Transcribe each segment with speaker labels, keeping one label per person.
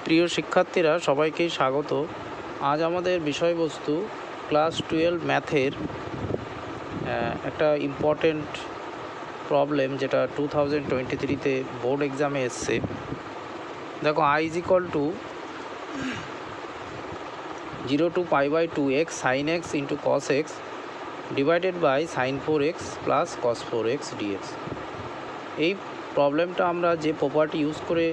Speaker 1: প্রিয় শিক্ষার্থীরা, সবাইকেই স্বাগত। আজ আমাদের বিষয়বস্তু ক্লাস 12 ম্যাথের একটা ইম্পর্টেন্ট প্রবলেম, যেটা 2023-তে বোর্ড এক্সামে এসছে। দেখো, i is equal to 0 to pi by 2x sin x into cos x divided by sin 4x plus cos 4x dx। এই প্রবলেমটা আমরা যে প্রপার্টি ইউজ করে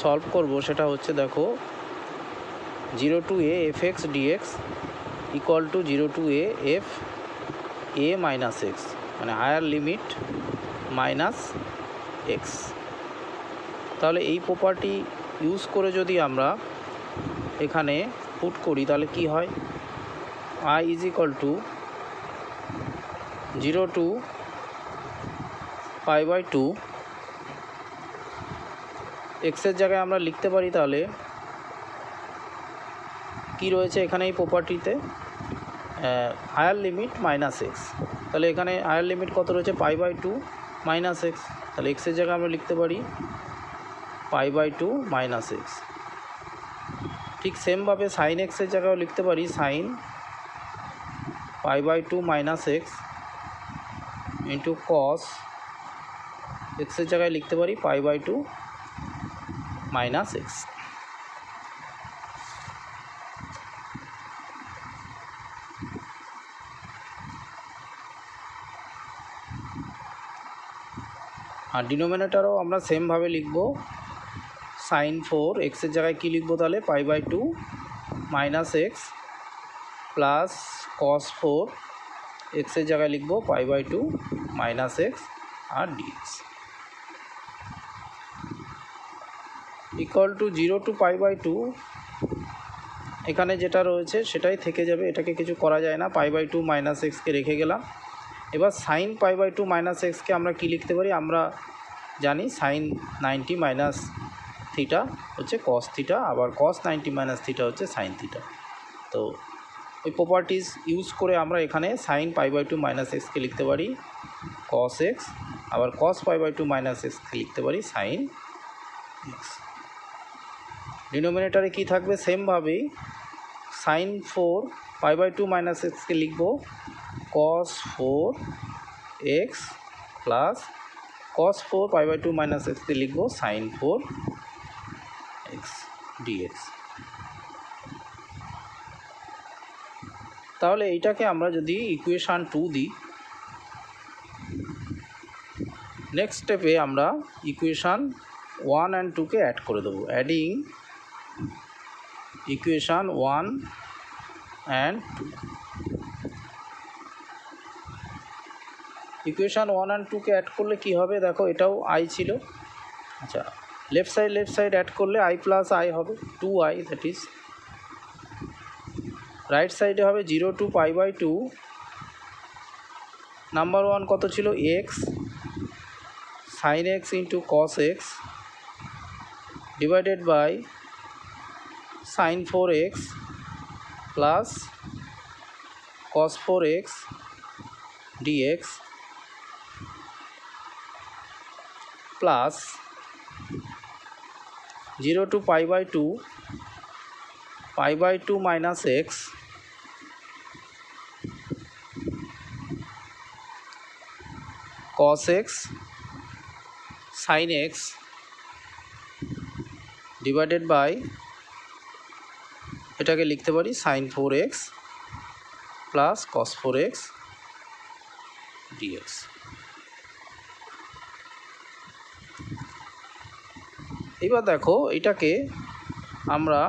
Speaker 1: সলভ করব সেটা হচ্ছে, দেখো, 0 to a fx dx equal to 0 to a f a minus x, মানে হায়ার লিমিট মাইনাস x। তাহলে এই প্রপার্টি ইউজ করে যদি আমরা এখানে পুট করি তাহলে কি হয়? i is equal to 0 to pi by 2 এক্সের জায়গায় আমরা লিখতে পারি, তাহলে কি রয়েছে এখানে এই প্রপার্টিতে? Higher limit minus X. তাহলে এখানে হায়ার লিমিট কত রয়েছে? Pi by 2 minus X. তাহলে এক্সের জায়গায় আমরা লিখতে পারি পাই বাই 2 মাইনাস এক্স। ঠিক সেমভাবে সাইন এক্সের জায়গায়ও লিখতে পারি sine pi by 2 minus x into cos এক্সের জায়গায় লিখতে পারি পাই বাই 2 মাইনাস এক্স। আর ডিনোমিনেটরও আমরা সেমভাবে লিখব, সাইন 4 এক্সের জায়গায় কী লিখবো? তাহলে pi by 2 minus x plus cos 4 এক্সের জায়গায় লিখবো পাই বাই 2 মাইনাস এক্স আর d x equal to 0 to pi by 2। এখানে যেটা রয়েছে সেটাই থেকে যাবে, এটাকে কিছু করা যায় না। পাই বাই 2 মাইনাস এক্সকে রেখে গেলাম। এবার সাইন পাই বাই 2 মাইনাস এক্সকে আমরা কী লিখতে পারি? আমরা জানি সাইন 90 মাইনাস থিটা হচ্ছে কস থিটা, আবার কস 90 মাইনাস থিটা হচ্ছে সাইন থিটা। তো ওই প্রপার্টিজ ইউজ করে আমরা এখানে সাইন পাই বাই 2 মাইনাস এক্সকে লিখতে পারি কস এক্স, আবার কস পাই বাই 2 মাইনাস এক্সকে লিখতে পারি সাইন এক্স। ডিনোমিনেটারে কী থাকবে? সেমভাবেই সাইন 4 পাই বাই 2 মাইনাস এক্সকে লিখব cos 4 X plus cos 4 pi by 2 minus এক্সকে লিখব সাইন 4 এক্স ডিএক্স। তাহলে এইটাকে আমরা যদি ইকুয়েশান 2 দিই, নেক্সট স্টেপে আমরা ইকুয়েশান 1 অ্যান্ড 2কে অ্যাড করে দেবো। Adding equation 1 and 2। Equation 1 and 2কে অ্যাড করলে কি হবে? দেখো, এটাও আই ছিল। আচ্ছা, লেফট সাইড অ্যাড করলে আই প্লাস আই হবে 2i, দ্যাট ইজ রাইট সাইডে হবে 0 টু পাই বাই 2। নাম্বার 1 কত ছিল? X sine x into cos x divided by sine 4x plus cos 4x d x plus 0 to pi by 2 pi by 2 minus x cos x sin x divided by, এটাকে লিখতে পারি sin 4x plus cos 4x dx। এবার দেখো, এটাকে আমরা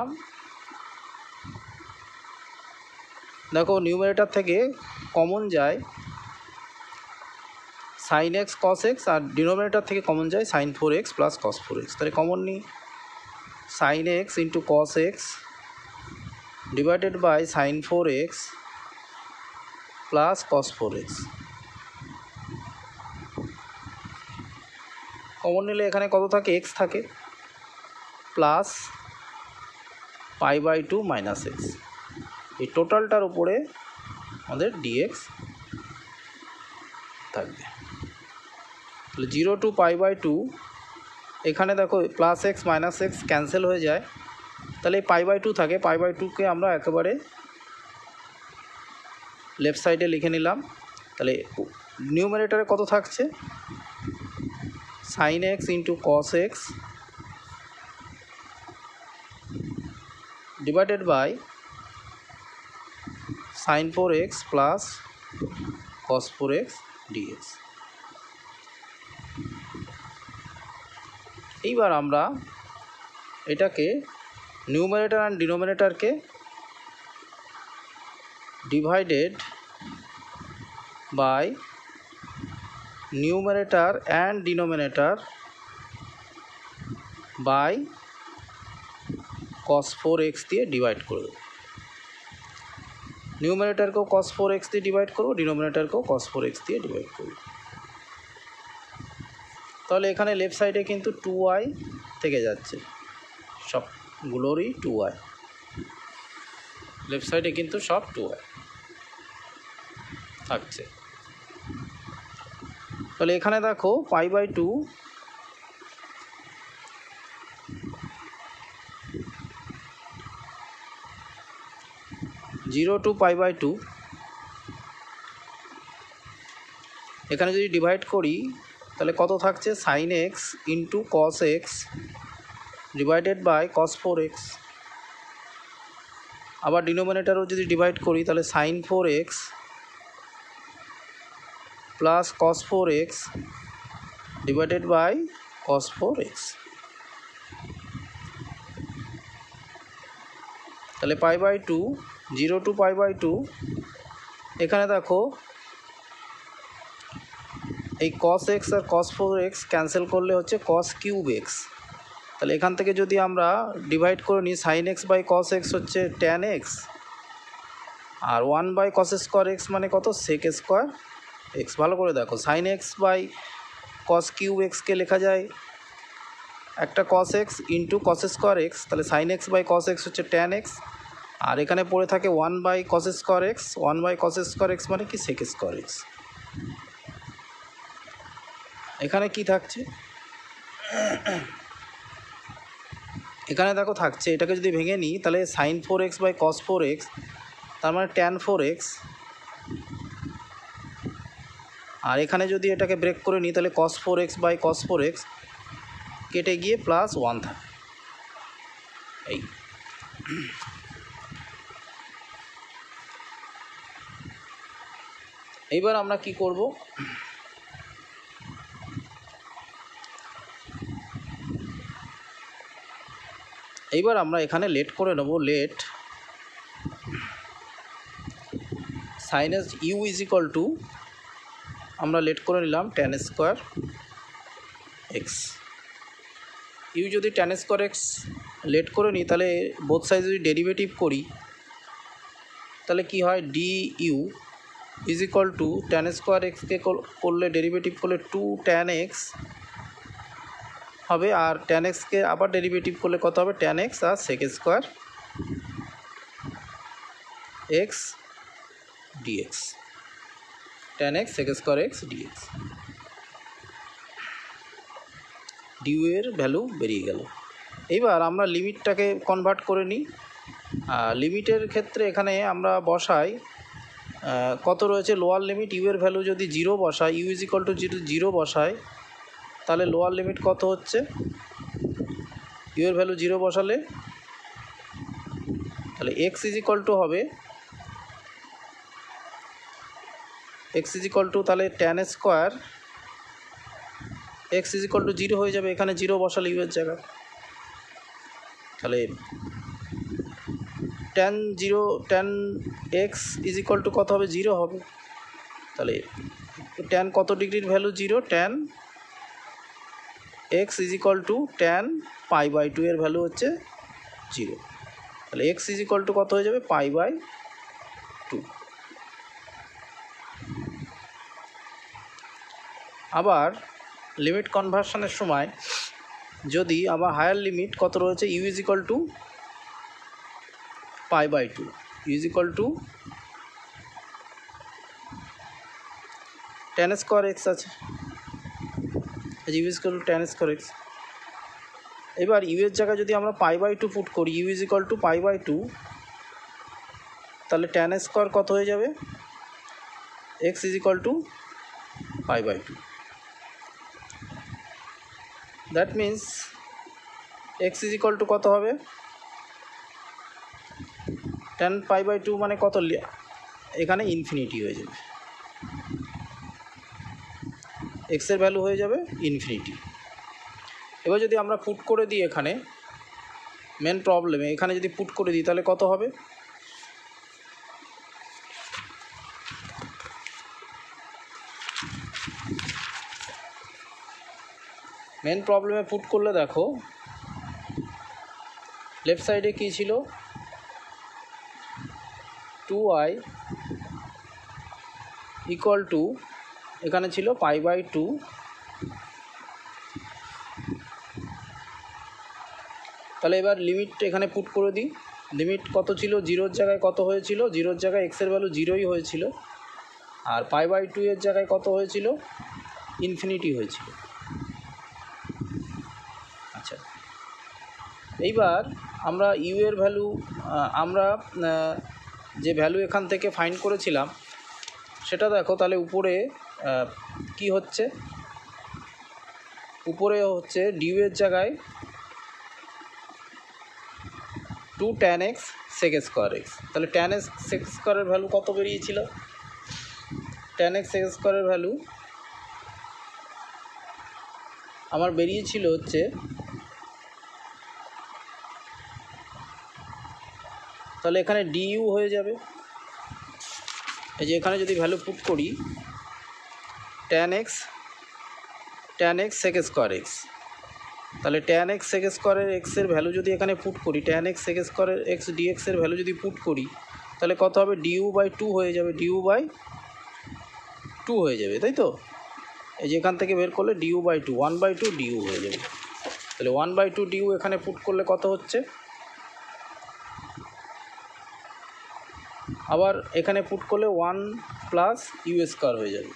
Speaker 1: numerator থেকে common যায় sine x cos x, আর ডিনোমিনেটর থেকে কমন যায় sine 4x plus cos 4x। তাহলে কমন নিই, sine x into cos x divided by sine 4x plus cos 4x। Common নিলে এখানে কত থাকে? এক্স থাকে, plus pi by 2 minus x. এই টোটালটার উপরে আমাদের ডিএক্স থাকবে। তাহলে 0 টু পাই বাই 2 এখানে দেখো plus x minus x cancel হয়ে যায়, তাহলে পাই বাই টু থাকে। পাই বাই টুকে আমরা একেবারে লেফট সাইডে লিখে নিলাম। তাহলে নিউমারেটরে কত থাকছে, sine x into cos x divided by sine 4x plus cos 4x DX. এইবার আমরা এটাকে নিউমারেটর অ্যান্ড ডিনোমিনেটরকে divided by numerator and denominator by cos 4x দিয়ে ডিভাইড করে দেবো। নিউমারেটরকেও cos 4x দিয়ে ডিভাইড করবো, ডিনোমিনেটরকেও cos 4x দিয়ে ডিভাইড করব। তাহলে এখানে লেফট সাইডে কিন্তু 2y থেকে যাচ্ছে, সবগুলোরই 2y, লেফট সাইডে কিন্তু সব 2y থাকছে। তাহলে এখানে দেখো pi by two zero to pi by two, এখানে যদি ডিভাইড করি তাহলে কত থাকছে, sine x into cos x divided by cos 4x। আবার ডিনোমিনেটরও যদি ডিভাইড করি তাহলে sine 4x plus cos 4x divided by cos 4x। তাহলে pi by two zero to pi by two, এখানে দেখো এই কস এক্স আর কস 4x ক্যান্সেল করলে হচ্ছে কস কিউব এক্স। তাহলে এখান থেকে যদি আমরা ডিভাইড করে নিই, sine x by cos x হচ্ছে ট্যান এক্স, আর 1 বাই কস স্কোয়ার এক্স মানে কত, সেক স্কোয়ার এক্স। ভালো করে দেখো, sine x by cos cube এক্সকে লেখা যায় একটা cos x into cos square x, তাহলে sine x by cos x হচ্ছে ট্যান এক্স, আর এখানে পড়ে থাকে 1 by cos square x, 1 by cos square x মানে কি, সেক স্কোয়ার এক্স। এখানে কি থাকছে, এখানে দেখো থাকছে, এটাকে যদি ভেঙে নিই তাহলে sine 4x by cos 4x, তার মানে ট্যান 4x, আর এখানে যদি এটাকে ব্রেক করে নিই তাহলে কস 4x বাই কস 4x কেটে গিয়ে প্লাস 1 থাকে। এই এইবার আমরা কি করব, এইবার আমরা এখানে লেট করে নেব। Let sinus u is equal to, আমরা লেট করে নিলাম ট্যান স্কোয়ার এক্স। ইউ যদি ট্যান স্কোয়ার এক্স লেট করে নিই তাহলে বোথ সাইড যদি ডেরিভেটিভ করি তাহলে কি হয়, d u is equal to tan square এক্সকে করলে ডেরিভেটিভ করলে 2 ট্যান এক্স হবে, আর ট্যান এক্সকে আবার ডেরিভেটিভ করলে কত হবে, ট্যান এক্স আর sec square x dx, tan x sec square x dx. Du এর ভ্যালু বেরিয়ে গেল। এইবার আমরা লিমিটটাকে কনভার্ট করে নিই। লিমিটের ক্ষেত্রে এখানে আমরা বসাই কত রয়েছে, লোয়ার লিমিট ইউ এর ভ্যালু যদি 0 বসাই, ইউ ইজ ইকুয়াল টু 0 বসাই, তাহলে লোয়ার লিমিট কত হচ্ছে, ইউ এর ভ্যালু 0 বসালে তাহলে এক্স ইজ ইকুয়াল টু হবে, এক্স ইজ ইকুয়াল টু তাহলে tan square x is equal to 0 হয়ে যাবে, এখানে 0 বসালে ইউ এর জায়গা, তাহলে tan x is equal to কত হবে, 0 হবে। তাহলে ট্যান কত ডিগ্রির value 0, tan x is equal to tan pi by 2 এর ভ্যালু হচ্ছে 0, তাহলে এক্স ইজ ইকুয়াল টু কত হয়ে যাবে, পাই বাই 2। আবার লিমিট কনভার্সনের সময় যদি আবার হায়ার লিমিট কত রয়েছে, u is equal to pi by 2, u is equal to tan square x আছে, u is equal to tan square x, এবার ইউ এর জায়গায় যদি আমরা π/2 পুট করি, ইউ ইজ ইকুয়াল টু π/2, তাহলে tan স্কোয়ার কত হয়ে যাবে, x is equal to π/2। That means x is equal to কত হবে, tan π/2 মানে কত, এখানে ইনফিনিটি হয়ে যাবে, এক্সের ভ্যালু হয়ে যাবে ইনফিনিটি। এবার যদি আমরা পুট করে দিই এখানে মেন প্রবলেমে, এখানে যদি পুট করে দিই তাহলে কত হবে, মেন প্রবলেমে পুট করলে দেখো লেফট সাইডে কী ছিল, 2i ইকুয়াল টু, এখানে ছিল π/2, তাহলে এবার লিমিট এখানে পুট করে দিই, লিমিট কত ছিল, জিরোর জায়গায় কত হয়েছিল, জিরোর জায়গায় এক্সের ভ্যালু জিরোই হয়েছিল, আর π/2 এর জায়গায় কত হয়েছিল, ইনফিনিটি হয়েছিল। আচ্ছা, এইবার আমরা ইউ এর ভ্যালু, আমরা যে ভ্যালু এখান থেকে ফাইন্ড করেছিলাম সেটা দেখো, তাহলে উপরে কি হচ্ছে, উপরে হচ্ছে ডিউ এর জায়গায় 2 tan x sec square x, তাহলে tan x sec স্কোয়ারের ভ্যালু কত বেরিয়েছিল, tan x sec স্কোয়ারের ভ্যালু আমার বেরিয়েছিল হচ্ছে, তাহলে এখানে ডিইউ হয়ে যাবে, এই যে এখানে যদি ভ্যালু পুট করি tan x sec square x, তাহলে tan x sec স্কোয়ারের এক্সের ভ্যালু যদি এখানে পুট করি, tan x sec স্কোয়ারের এক্স dx এর ভ্যালু যদি পুট করি তাহলে কত হবে, du/2 হয়ে যাবে, du/2 হয়ে যাবে, তাই তো, এই যে এখান থেকে বের করলে du/2, 1/2 du হয়ে যাবে, তাহলে 1/2 du এখানে পুট করলে কত হচ্ছে, আবার এখানে পুট করলে 1 প্লাস ইউ স্কোয়ার হয়ে যাবে,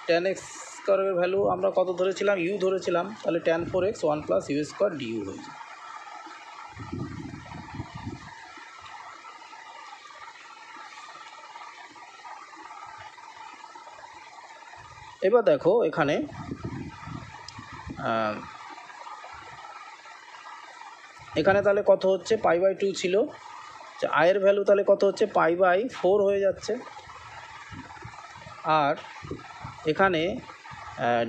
Speaker 1: tan x স্কোয়ারের ভ্যালু আমরা কত ধরেছিলাম, ইউ ধরেছিলাম, তাহলে tan 4x 1 plus u square d u হয়ে যাবে। এবার দেখো এখানে তাহলে কত হচ্ছে, π/2 ছিল, আয়ের ভ্যালু তাহলে কত হচ্ছে, π/4 হয়ে যাচ্ছে, আর এখানে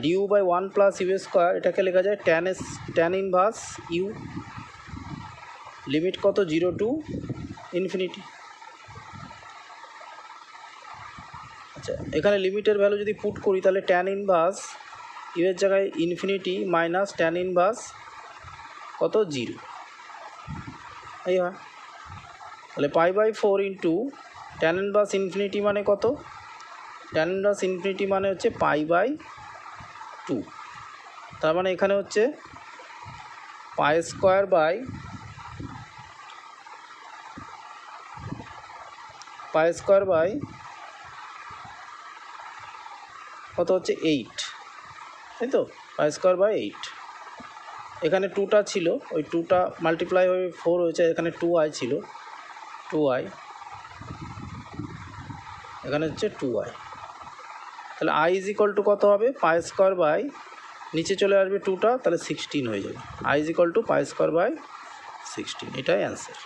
Speaker 1: du/1 প্লাস ইউ স্কোয়ার, এটাকে লেখা যায় tan ইনভার্স ইউ, লিমিট কত, 0 টু ইনফিনিটি। আচ্ছা, এখানে লিমিটের ভ্যালু যদি পুট করি তাহলে tan ইনভার্স ইউ এর জায়গায় ইনফিনিটি মাইনাস tan ইনভার্স কত, 0, এই হয়, তাহলে π/4 ইন্টু tan ইনভার্স ইনফিনিটি মানে কত, tan ইনভার্স ইনফিনিটি মানে হচ্ছে π/2, তার মানে এখানে হচ্ছে π² বাই কত হচ্ছে 8, তাই তো, π²/8, এখানে 2টা ছিল, ওই 2টা মাল্টিপ্লাই হয়ে 4 হয়েছে, এখানে 2i ছিল, 2i, এখানে হচ্ছে 2i, তাহলে i ইজ ইকুয়াল টু কত হবে, π² নিচে চলে আসবে 2টা, তাহলে 16 হয়ে যাবে, i ইজ ইকুয়াল টু π² 16, এটাই অ্যান্সার।